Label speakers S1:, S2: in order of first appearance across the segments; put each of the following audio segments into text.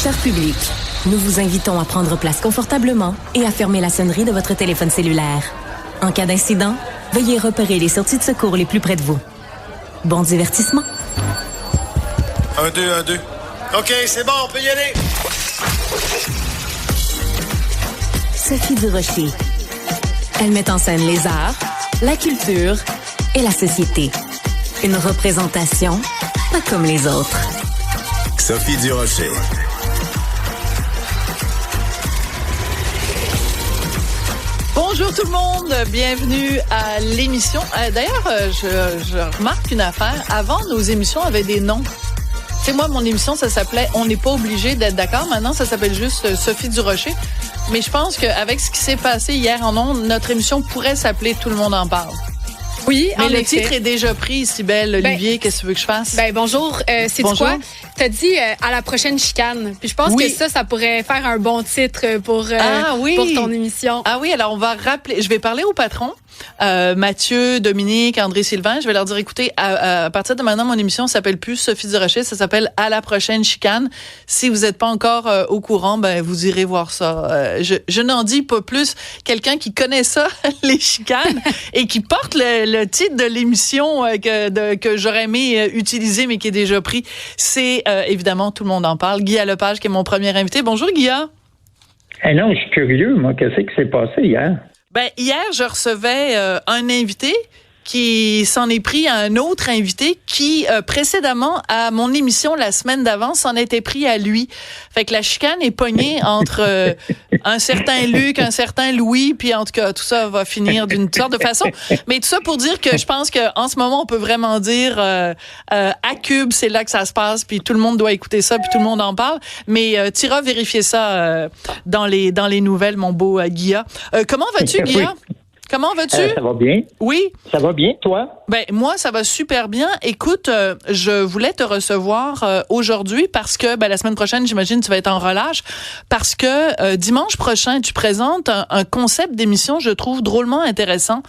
S1: Cher public, nous vous invitons à prendre place confortablement et à fermer la sonnerie de votre téléphone cellulaire. En cas d'incident, veuillez repérer les sorties de secours les plus près de vous. Bon divertissement.
S2: 1, 2, 1, 2. OK, c'est bon, on peut y aller.
S1: Sophie Durocher. Elle met en scène les arts, la culture et la société. Une représentation pas comme les autres.
S3: Sophie Durocher.
S4: Bonjour tout le monde, bienvenue à l'émission. D'ailleurs, je remarque une affaire. Avant, nos émissions avaient des noms. Tu sais, moi, mon émission, ça s'appelait « On n'est pas obligé d'être d'accord ». Maintenant, ça s'appelle juste Sophie Durocher. Mais je pense qu'avec ce qui s'est passé hier en ondes, notre émission pourrait s'appeler « Tout le monde en parle ».
S5: Oui,
S4: mais le titre est déjà pris, Cybèle, Olivier, qu'est-ce que tu veux que je fasse?
S5: Bonjour, c'est quoi? T'as dit à la prochaine chicane. Puis je pense que ça pourrait faire un bon titre pour ton émission.
S4: Ah oui, alors on va rappeler, je vais parler au patron. Mathieu, Dominique, André, Sylvain, je vais leur dire, écoutez, à partir de maintenant, mon émission s'appelle plus Sophie Durocher, ça s'appelle À la prochaine chicane. Si vous n'êtes pas encore au courant, vous irez voir ça. Je n'en dis pas plus. Quelqu'un qui connaît ça, les chicanes, et qui porte le titre de l'émission que j'aurais aimé utiliser, mais qui est déjà pris, c'est évidemment, tout le monde en parle. Guy Lepage, qui est mon premier invité. Bonjour, Guy.
S6: Non, je suis curieux, moi. Qu'est-ce qui s'est passé hier?
S4: Hier, je recevais un invité qui s'en est pris à un autre invité qui, précédemment, à mon émission la semaine d'avant, s'en était pris à lui. Fait que la chicane est pognée entre un certain Luc, un certain Louis, puis en tout cas, tout ça va finir d'une sorte de façon. Mais tout ça pour dire que je pense qu'en ce moment, on peut vraiment dire à Cube, c'est là que ça se passe, puis tout le monde doit écouter ça, puis tout le monde en parle. Mais t'iras vérifier ça dans les nouvelles, mon beau Guilla. Comment vas-tu, Guilla? Oui. Comment vas-tu?
S6: Ça va bien.
S4: Oui.
S6: Ça va bien, toi?
S4: Moi, ça va super bien. Écoute, je voulais te recevoir aujourd'hui parce que la semaine prochaine, j'imagine, tu vas être en relâche parce que dimanche prochain, tu présentes un concept d'émission, je trouve, drôlement intéressant.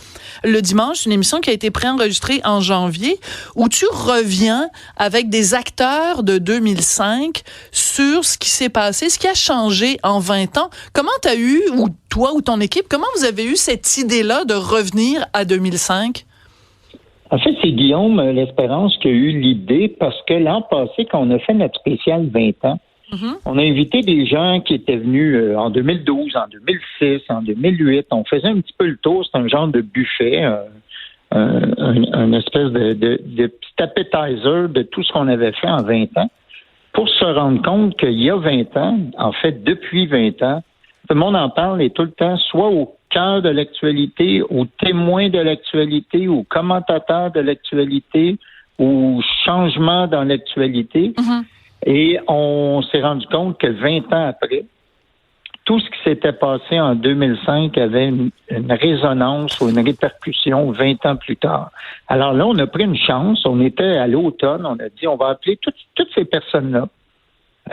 S4: Le dimanche, une émission qui a été préenregistrée en janvier où tu reviens avec des acteurs de 2005 sur ce qui s'est passé, ce qui a changé en 20 ans. Comment tu as eu, ou toi ou ton équipe, comment vous avez eu cette idée-là de revenir à 2005?
S6: En fait, c'est Guillaume L'Espérance qui a eu l'idée parce que l'an passé, quand on a fait notre spécial 20 ans, on a invité des gens qui étaient venus en 2012, en 2006, en 2008. On faisait un petit peu le tour. C'est un genre de buffet, un espèce de petit appetizer de tout ce qu'on avait fait en 20 ans pour se rendre compte qu'il y a 20 ans, en fait, depuis 20 ans, tout le monde en parle et tout le temps, soit au cœur de l'actualité, au témoin de l'actualité, au commentateur de l'actualité, au changement dans l'actualité. Et on s'est rendu compte que 20 ans après, tout ce qui s'était passé en 2005 avait une résonance ou une répercussion 20 ans plus tard. Alors là, on a pris une chance. On était à l'automne. On a dit, on va appeler toutes ces personnes-là.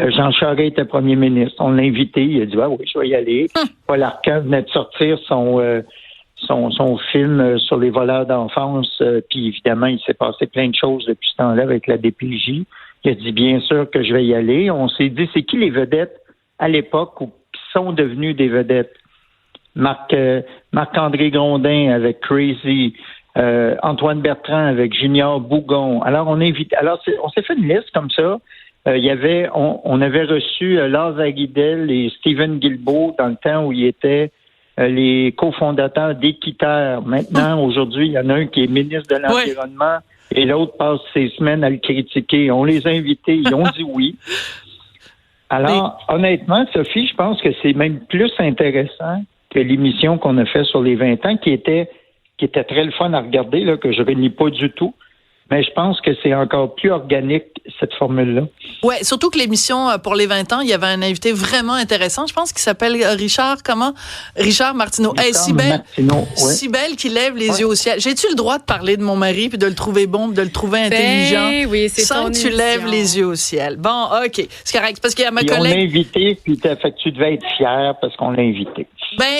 S6: Jean Charest était premier ministre. On l'a invité. Il a dit, oui, je vais y aller. Paul Arcand venait de sortir son film sur les voleurs d'enfance. Puis évidemment, il s'est passé plein de choses depuis ce temps-là avec la DPJ. Il a dit, bien sûr que je vais y aller. On s'est dit, c'est qui les vedettes à l'époque ou qui sont devenues des vedettes? Marc-André Grondin avec Crazy. Antoine Bertrand avec Junior Bougon. Alors, on s'est fait une liste comme ça. On avait reçu Lars Aguidel et Stephen Guilbeault dans le temps où ils étaient les cofondateurs d'Équiterre. Maintenant, aujourd'hui, il y en a un qui est ministre de l'Environnement et l'autre passe ses semaines à le critiquer. On les a invités, ils ont dit oui. Alors, honnêtement, Sophie, je pense que c'est même plus intéressant que l'émission qu'on a fait sur les 20 ans qui était très le fun à regarder, là, que je réunis pas du tout. Mais je pense que c'est encore plus organique, cette formule-là.
S4: Ouais, surtout que l'émission pour les 20 ans, il y avait un invité vraiment intéressant. Je pense qu'il s'appelle Richard Martineau. Cybèle qui lève les yeux au ciel. J'ai-tu le droit de parler de mon mari puis de le trouver bon, puis de le trouver intelligent?
S5: Oui, c'est
S4: sans
S5: ton
S4: que tu lèves les yeux au ciel. Bon, OK. C'est correct. Parce qu'il y a ma collègue.
S6: On l'a invité, puis tu devais être fier parce qu'on l'a invité.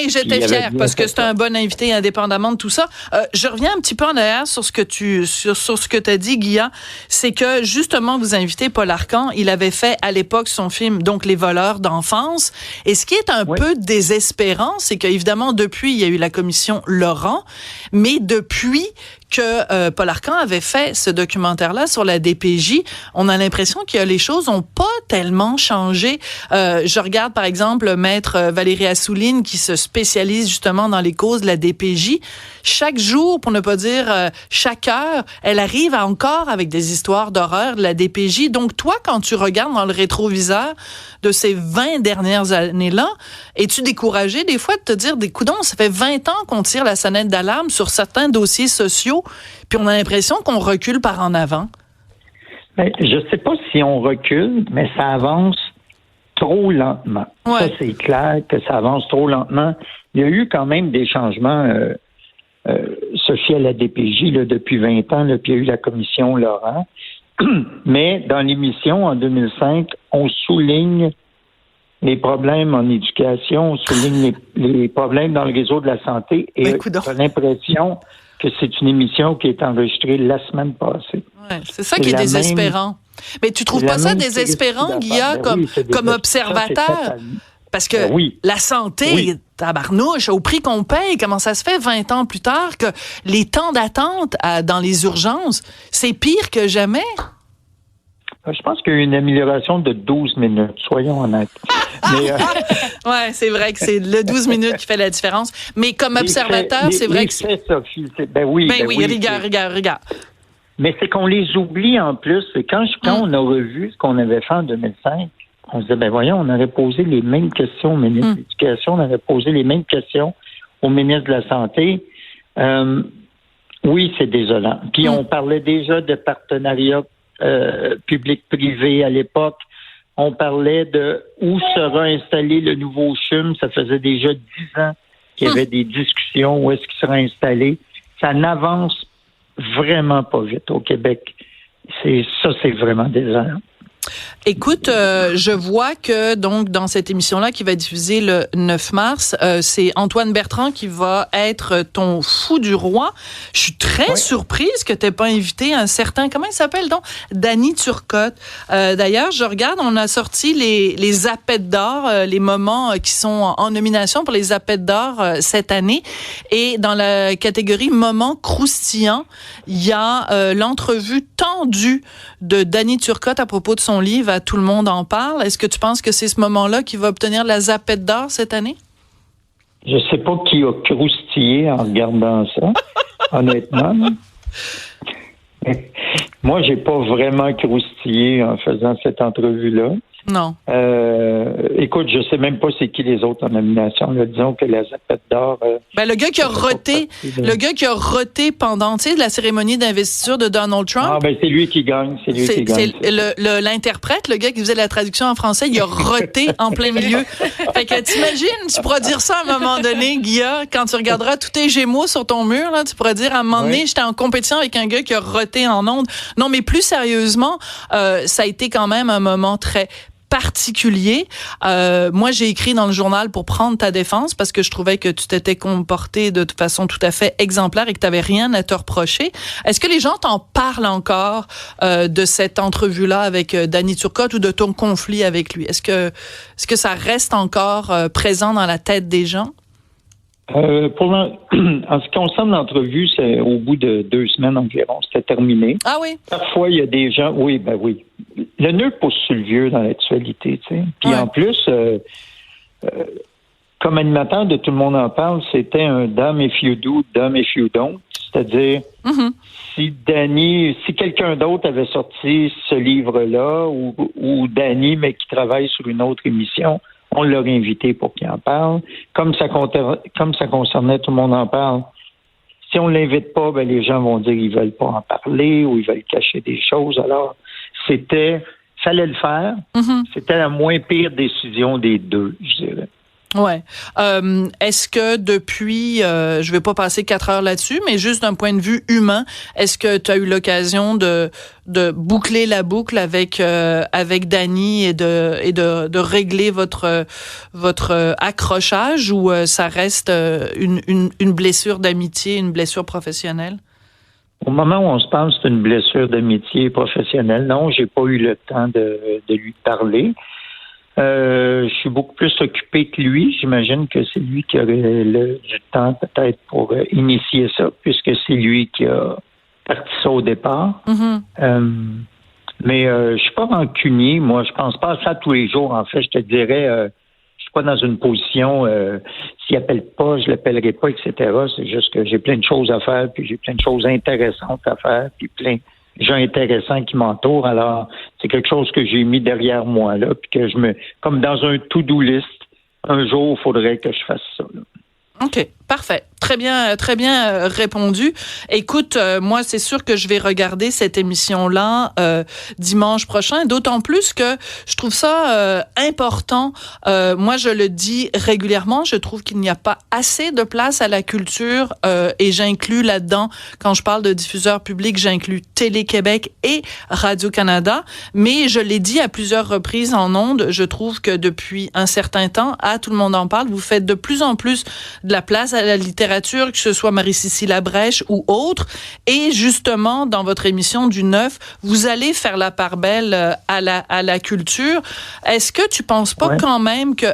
S4: J'étais fière parce que c'est un bon invité indépendamment de tout ça. Je reviens un petit peu en arrière sur ce que que tu as dit, Guilla, c'est que justement, vous invitez Paul Arcand. Il avait fait à l'époque son film, donc Les voleurs d'enfance. Et ce qui est un peu désespérant, c'est qu'évidemment, depuis, il y a eu la commission Laurent, mais depuis que Paul Arcand avait fait ce documentaire-là sur la DPJ, on a l'impression que les choses ont pas tellement changé. Je regarde, par exemple, Maître Valérie Assouline, qui se spécialise justement dans les causes de la DPJ. Chaque jour, pour ne pas dire chaque heure, elle arrive encore avec des histoires d'horreur de la DPJ. Donc, toi, quand tu regardes dans le rétroviseur de ces 20 dernières années-là, es-tu découragé des fois de te dire, coudoncs, ça fait 20 ans qu'on tire la sonnette d'alarme sur certains dossiers sociaux, puis on a l'impression qu'on recule par en avant?
S6: Ben, je sais pas si on recule, mais ça avance trop lentement.
S4: Ouais.
S6: Ça, c'est clair que ça avance trop lentement. Il y a eu quand même des changements, Sophie, à la DPJ, là, depuis 20 ans, là, puis il y a eu la commission Laurent. Mais dans l'émission, en 2005, on souligne les problèmes en éducation, on souligne les problèmes dans le réseau de la santé, et j'ai l'impression que c'est une émission qui est enregistrée la semaine passée.
S4: Ouais, c'est ça qui est désespérant. Mais tu trouves pas ça désespérant, Guilla, comme observateur? Parce que la santé, tabarnouche, au prix qu'on paye, comment ça se fait 20 ans plus tard que les temps d'attente dans les urgences, c'est pire que jamais?
S6: Je pense qu'il y a eu une amélioration de 12 minutes, soyons honnêtes. Mais,
S4: ouais, c'est vrai que c'est le 12 minutes qui fait la différence. Mais comme observateur, c'est vrai que...
S6: Sophie, oui,
S4: regarde.
S6: Mais c'est qu'on les oublie en plus. Quand on a revu ce qu'on avait fait en 2005, on se disait, voyons, on aurait posé les mêmes questions au ministre de l'Éducation, on aurait posé les mêmes questions au ministre de la Santé. Oui, c'est désolant. Puis on parlait déjà de partenariat public-privé à l'époque. On parlait de où sera installé le nouveau CHUM. Ça faisait déjà 10 ans qu'il y avait des discussions où est-ce qu'il sera installé. Ça n'avance vraiment pas vite au Québec. C'est vraiment désolant.
S4: Écoute, je vois que donc dans cette émission-là qui va être diffusée le 9 mars, c'est Antoine Bertrand qui va être ton fou du roi. Je suis très surprise que t'aies pas invité un certain, comment il s'appelle donc? Danny Turcotte. D'ailleurs, je regarde, on a sorti les Zapettes d'or, les moments qui sont en nomination pour les Zapettes d'or cette année. Et dans la catégorie moments croustillants, il y a l'entrevue tendue de Danny Turcotte à propos de son livre « Tout le monde en parle ». Est-ce que tu penses que c'est ce moment-là qui va obtenir la Zapette d'or cette année?
S6: Je sais pas qui a croustillé en regardant ça, honnêtement. Moi, j'ai pas vraiment croustillé en faisant cette entrevue-là.
S4: Non.
S6: Écoute, je sais même pas c'est qui les autres en nomination. Là. Disons que la Zapette d'or...
S4: le gars qui a roté pendant, tu sais, la cérémonie d'investiture de Donald Trump.
S6: Ah, c'est lui qui gagne. C'est
S4: l'interprète, le gars qui faisait la traduction en français, il a roté en plein milieu. Fait que t'imagines, tu pourras dire ça à un moment donné, Guilla, quand tu regarderas tous tes Gémeaux sur ton mur, là, tu pourras dire à un moment donné, j'étais en compétition avec un gars qui a roté en ondes. Non, mais plus sérieusement, ça a été quand même un moment très particulier. Moi, j'ai écrit dans le journal pour prendre ta défense parce que je trouvais que tu t'étais comporté de façon tout à fait exemplaire et que tu n'avais rien à te reprocher. Est-ce que les gens t'en parlent encore de cette entrevue-là avec Danny Turcotte ou de ton conflit avec lui? Est-ce que ça reste encore présent dans la tête des gens?
S6: En ce qui concerne l'entrevue, c'est au bout de 2 semaines environ, c'était terminé.
S4: Ah oui?
S6: Parfois, il y a des gens... Oui. Le nœud pousse sur le vieux dans l'actualité, tu sais. Puis en plus, comme animateur de Tout le monde en parle, c'était un damn if you do, damn if you don't. C'est-à-dire, si quelqu'un d'autre avait sorti ce livre-là, ou Danny, mais qui travaille sur une autre émission, on l'aurait invité pour qu'il en parle. Comme ça concernait Tout le monde en parle, si on l'invite pas, les gens vont dire qu'ils veulent pas en parler ou ils veulent cacher des choses. Alors, fallait le faire. C'était la moins pire décision des deux, je dirais.
S4: Ouais. Est-ce que depuis, je vais pas passer 4 heures là-dessus, mais juste d'un point de vue humain, est-ce que tu as eu l'occasion de boucler la boucle avec Danny et de régler votre accrochage, ou ça reste une blessure d'amitié, une blessure professionnelle?
S6: Au moment où on se parle, c'est une blessure de métier professionnel. Non, j'ai pas eu le temps de lui parler. Je suis beaucoup plus occupé que lui. J'imagine que c'est lui qui aurait du temps peut-être pour initier ça, puisque c'est lui qui a parti ça au départ. Mm-hmm. Mais je suis pas rancunier. Moi, je pense pas à ça tous les jours. En fait, je te dirais, je suis pas dans une position, s'il appelle pas, je l'appellerai pas, etc. C'est juste que j'ai plein de choses à faire, puis j'ai plein de choses intéressantes à faire, puis plein de gens intéressants qui m'entourent. Alors, c'est quelque chose que j'ai mis derrière moi, là, puis que comme dans un to-do list, un jour, il faudrait que je fasse ça, là.
S4: OK, parfait. Très bien répondu. Écoute, moi, c'est sûr que je vais regarder cette émission-là dimanche prochain, d'autant plus que je trouve ça important. Moi, je le dis régulièrement, je trouve qu'il n'y a pas assez de place à la culture et j'inclus là-dedans, quand je parle de diffuseurs publics, j'inclus Télé-Québec et Radio-Canada, mais je l'ai dit à plusieurs reprises en ondes, je trouve que depuis un certain temps, Tout le monde en parle, vous faites de plus en plus de la place à la littérature, que ce soit Marie-Cécile Labrèche ou autre. Et justement, dans votre émission du 9, vous allez faire la part belle à la culture. Est-ce que tu penses pas quand même que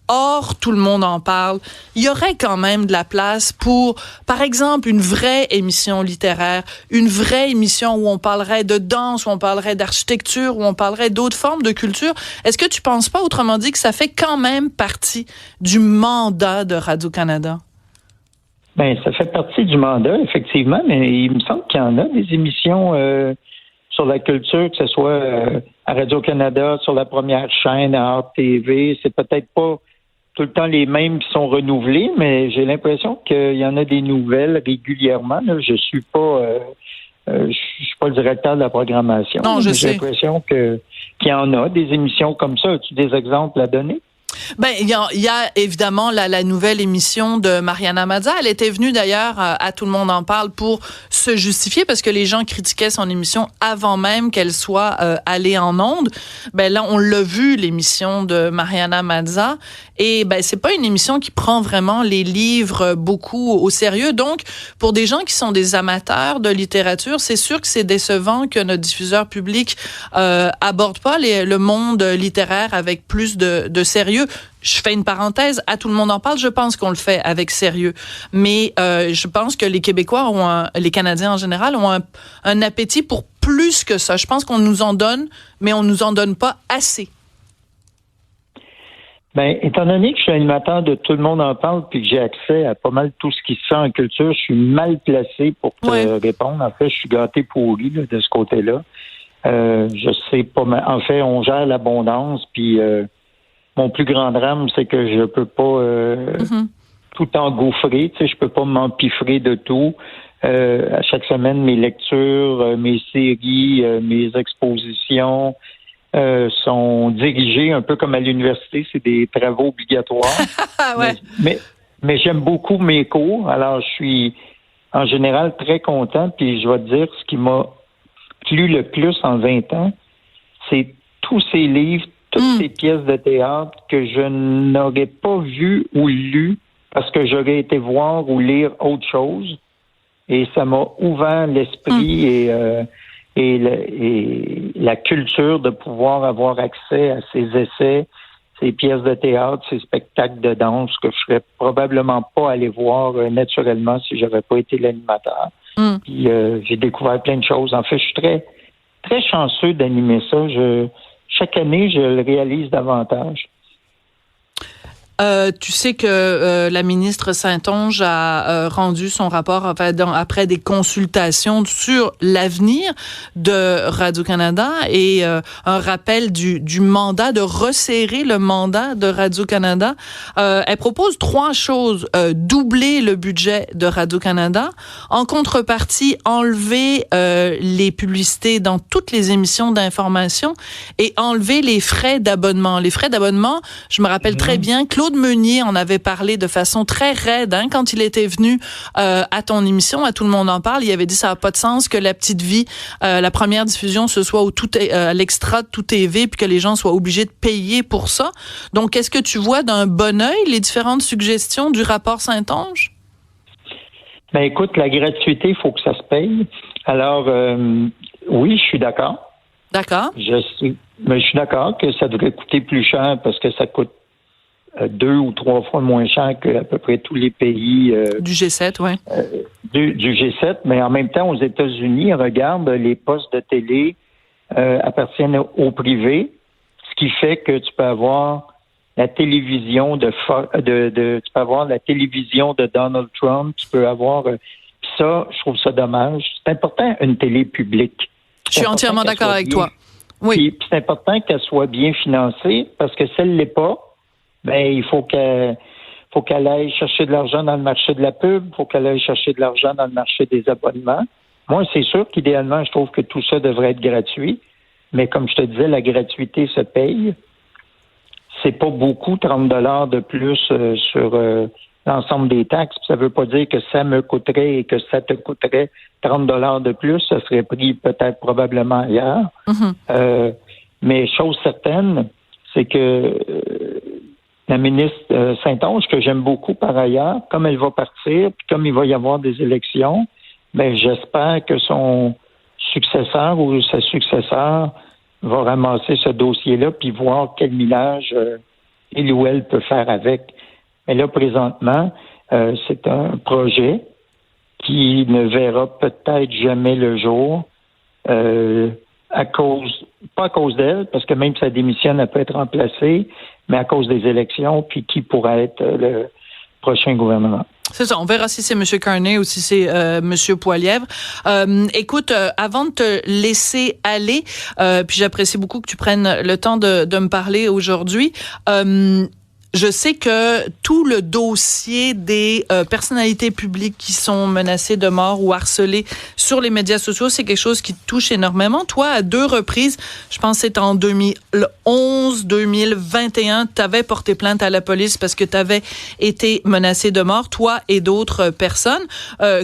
S4: hors Tout le monde en parle, il y aurait quand même de la place pour, par exemple, une vraie émission littéraire, une vraie émission où on parlerait de danse, où on parlerait d'architecture, où on parlerait d'autres formes de culture. Est-ce que tu penses pas, autrement dit, que ça fait quand même partie du mandat de Radio-Canada?
S6: Ben, ça fait partie du mandat, effectivement, mais il me semble qu'il y en a des émissions sur la culture, que ce soit à Radio-Canada, sur la première chaîne, à Art TV. C'est peut-être pas tout le temps les mêmes qui sont renouvelés, mais j'ai l'impression qu'il y en a des nouvelles régulièrement. Là. Je suis pas le directeur de la programmation.
S4: Non,
S6: j'ai l'impression qu'il y en a des émissions comme ça. As-tu des exemples à donner?
S4: Ben, il y a évidemment la nouvelle émission de Mariana Mazza. Elle était venue d'ailleurs à Tout le monde en parle pour se justifier parce que les gens critiquaient son émission avant même qu'elle soit allée en ondes. Ben là, on l'a vu, l'émission de Mariana Mazza. Et ben, c'est pas une émission qui prend vraiment les livres beaucoup au sérieux. Donc, pour des gens qui sont des amateurs de littérature, c'est sûr que c'est décevant que notre diffuseur public aborde pas le monde littéraire avec plus de sérieux. Je fais une parenthèse, Tout le monde en parle, je pense qu'on le fait avec sérieux. Mais je pense que les Québécois, les Canadiens en général, ont un appétit pour plus que ça. Je pense qu'on nous en donne, mais on nous en donne pas assez.
S6: Ben, étant donné que je suis animateur de Tout le monde en parle puis que j'ai accès à pas mal tout ce qui se fait en culture, je suis mal placé pour te répondre. En fait, je suis gâté pourri là, de ce côté-là. Je sais pas mal. En fait, on gère l'abondance puis mon plus grand drame, c'est que je peux pas tout engouffrer. Tu sais, je peux pas m'empiffrer de tout. À chaque semaine, mes lectures, mes séries, mes expositions sont dirigées un peu comme à l'université. C'est des travaux obligatoires.
S4: Ouais.
S6: Mais j'aime beaucoup mes cours. Alors, je suis en général très content. Puis je vais te dire, ce qui m'a plu le plus en 20 ans, c'est tous ces livres, toutes ces pièces de théâtre que je n'aurais pas vues ou lues parce que j'aurais été voir ou lire autre chose. Et ça m'a ouvert l'esprit et la culture de pouvoir avoir accès à ces essais, ces pièces de théâtre, ces spectacles de danse que je serais probablement pas allé voir naturellement si j'aurais pas été l'animateur. Puis j'ai découvert plein de choses. En fait, je suis très, très chanceux d'animer ça. Chaque année, je le réalise davantage.
S4: Tu sais que la ministre Saint-Onge a rendu son rapport après des consultations sur l'avenir de Radio-Canada et un rappel du mandat, de resserrer le mandat de Radio-Canada. Elle propose 3 choses. Doubler le budget de Radio-Canada. En contrepartie, enlever les publicités dans toutes les émissions d'information et enlever les frais d'abonnement. Les frais d'abonnement, je me rappelle très bien, Claude Meunier en avait parlé de façon très raide quand il était venu à ton émission, à Tout le monde en parle. Il avait dit ça n'a pas de sens que La Petite Vie, la première diffusion, ce soit à l'extra de Tout TV, puis que les gens soient obligés de payer pour ça. Donc, est-ce que tu vois d'un bon œil les différentes suggestions du rapport Saint-Onge?
S6: Ben écoute, la gratuité, il faut que ça se paye. Alors, oui, je suis d'accord.
S4: D'accord.
S6: Mais je suis d'accord que ça devrait coûter plus cher parce que ça coûte 2 ou 3 fois moins cher qu'à peu près tous les pays
S4: du G7, oui.
S6: Du G7, mais en même temps, aux États-Unis, regarde, les postes de télé appartiennent au privé, ce qui fait que tu peux avoir la télévision tu peux avoir la télévision de Donald Trump, tu peux avoir ça, je trouve ça dommage. C'est important une télé publique.
S4: Je suis entièrement d'accord avec toi. Oui.
S6: Puis c'est important qu'elle soit bien financée parce que si elle ne l'est pas, ben il faut qu'elle aille chercher de l'argent dans le marché de la pub, il faut qu'elle aille chercher de l'argent dans le marché des abonnements. Moi, c'est sûr qu'idéalement, je trouve que tout ça devrait être gratuit, mais comme je te disais, la gratuité se paye. C'est pas beaucoup, 30 $ de plus sur l'ensemble des taxes. Ça veut pas dire que ça me coûterait et que ça te coûterait 30 $ de plus. Ça serait pris peut-être probablement ailleurs. Mm-hmm. Mais chose certaine, c'est que la ministre Saint-Onge, que j'aime beaucoup par ailleurs, comme elle va partir, puis comme il va y avoir des élections, ben j'espère que son successeur ou sa successeur va ramasser ce dossier-là puis voir quel millage il ou elle peut faire avec. Mais là, présentement, c'est un projet qui ne verra peut-être jamais le jour pas à cause d'elle, parce que même si elle démissionne, elle peut être remplacée, mais à cause des élections, puis qui pourrait être le prochain gouvernement.
S4: C'est ça, on verra si c'est M. Carney ou si c'est M. Poilievre. Écoute, avant de te laisser aller, puis j'apprécie beaucoup que tu prennes le temps de me parler aujourd'hui, je sais que tout le dossier des personnalités publiques qui sont menacées de mort ou harcelées sur les médias sociaux, c'est quelque chose qui te touche énormément. Toi, à 2 reprises, je pense que c'est en 2011, 2021, tu avais porté plainte à la police parce que tu avais été menacé de mort, toi et d'autres personnes.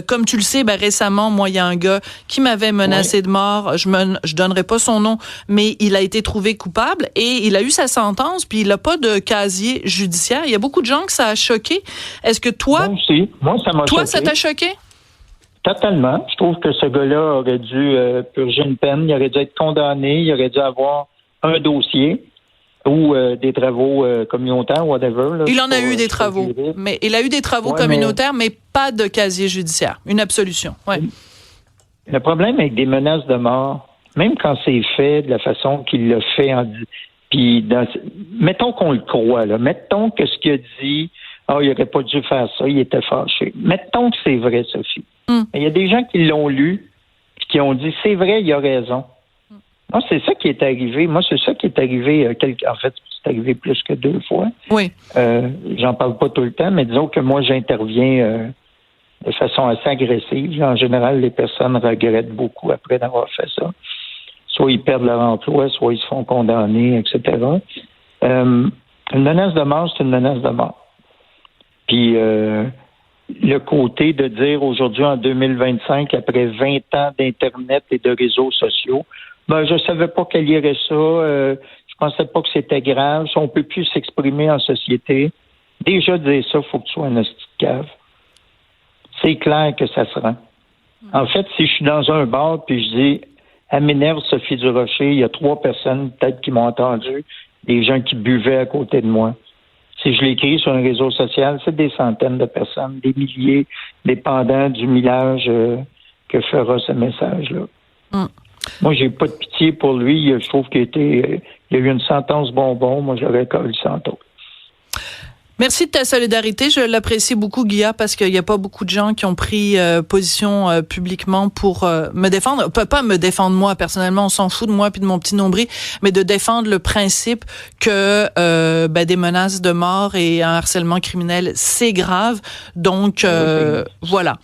S4: Comme tu le sais, récemment, moi, il y a un gars qui m'avait menacé de mort. Je donnerai pas son nom, mais il a été trouvé coupable et il a eu sa sentence, puis il a pas de casier judiciaire. Il y a beaucoup de gens que ça a choqué. Est-ce que toi...
S6: Moi aussi. Moi, ça m'a choqué.
S4: Toi, ça t'a choqué?
S6: Totalement. Je trouve que ce gars-là aurait dû purger une peine. Il aurait dû être condamné. Il aurait dû avoir un dossier ou des travaux communautaires, whatever. Là,
S4: il en a eu des travaux. Mais il a eu des travaux communautaires, mais pas de casier judiciaire. Une absolution. Ouais.
S6: Le problème avec des menaces de mort, même quand c'est fait de la façon qu'il l'a fait puis, mettons qu'on le croit, là. Mettons que ce qu'il a dit, il n'aurait pas dû faire ça, il était fâché. Mettons que c'est vrai, Sophie. Il y a des gens qui l'ont lu et qui ont dit, c'est vrai, il a raison. Moi, c'est ça qui est arrivé. En fait, c'est arrivé plus que 2 fois.
S4: Oui.
S6: J'en parle pas tout le temps, mais disons que moi, j'interviens de façon assez agressive. En général, les personnes regrettent beaucoup après d'avoir fait ça. Soit ils perdent leur emploi, soit ils se font condamner, etc. Une menace de mort, c'est une menace de mort. Puis le côté de dire aujourd'hui, en 2025, après 20 ans d'Internet et de réseaux sociaux, je savais pas qu'il y aurait ça, je pensais pas que c'était grave, on peut plus s'exprimer en société. Déjà dire ça, il faut que tu sois un hostie de cave. C'est clair que ça se rend. En fait, si je suis dans un bar puis je dis elle m'énerve, Sophie Durocher, il y a 3 personnes peut-être qui m'ont entendu, des gens qui buvaient à côté de moi. Si je l'écris sur un réseau social, c'est des centaines de personnes, des milliers, dépendant du millage que fera ce message-là. Moi, j'ai pas de pitié pour lui. Je trouve qu'il y a eu une sentence bonbon. Moi, j'aurais collé sans autre.
S4: Merci de ta solidarité. Je l'apprécie beaucoup, Guilla, parce qu'il n'y a pas beaucoup de gens qui ont pris position publiquement pour me défendre. Pas me défendre moi, personnellement, on s'en fout de moi puis de mon petit nombril, mais de défendre le principe que des menaces de mort et un harcèlement criminel, c'est grave. Donc, voilà.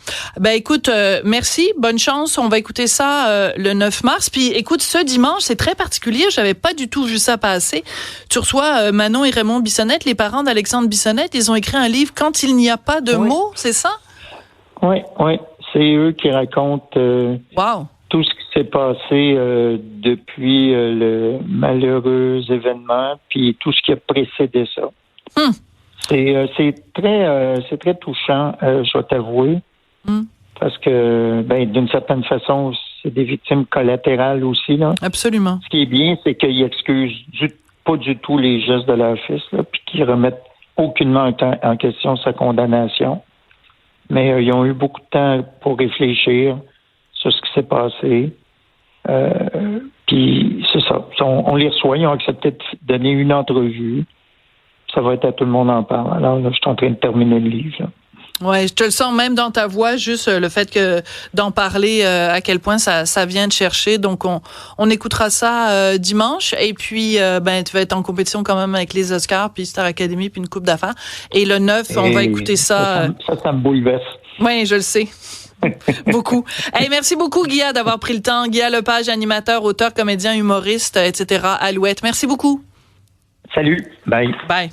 S4: Écoute, merci, bonne chance. On va écouter ça le 9 mars. Puis, écoute, ce dimanche, c'est très particulier. J'avais pas du tout vu ça passer. Tu reçois Manon et Raymond Bissonnette, les parents d'Alexandre Bissonnette. Ils ont écrit un livre « Quand il n'y a pas de mots », c'est ça? Oui.
S6: C'est eux qui racontent tout ce qui s'est passé depuis le malheureux événement, puis tout ce qui a précédé ça. C'est très touchant, je dois t'avouer, parce que d'une certaine façon, c'est des victimes collatérales aussi, là.
S4: Absolument.
S6: Ce qui est bien, c'est qu'ils excusent pas du tout les gestes de leur fils, là, puis qu'ils remettent aucunement en question sa condamnation. Mais ils ont eu beaucoup de temps pour réfléchir sur ce qui s'est passé. Puis c'est ça. On les reçoit, ils ont accepté de donner une entrevue. Ça va être à tout le monde en parle. Alors là, je suis en train de terminer le livre, là.
S4: Ouais, je te le sens même dans ta voix, juste le fait que d'en parler, à quel point ça vient de chercher. Donc on écoutera ça dimanche. Et puis tu vas être en compétition quand même avec les Oscars, puis Star Academy, puis une coupe d'affaires. Et le 9, on va écouter ça.
S6: Ça me bouleverse.
S4: Oui, je le sais. Beaucoup. Hey, merci beaucoup, Guilla, d'avoir pris le temps. Guilla Lepage, animateur, auteur, comédien, humoriste, etc. Alouette. Merci beaucoup.
S6: Salut. Bye.
S4: Bye.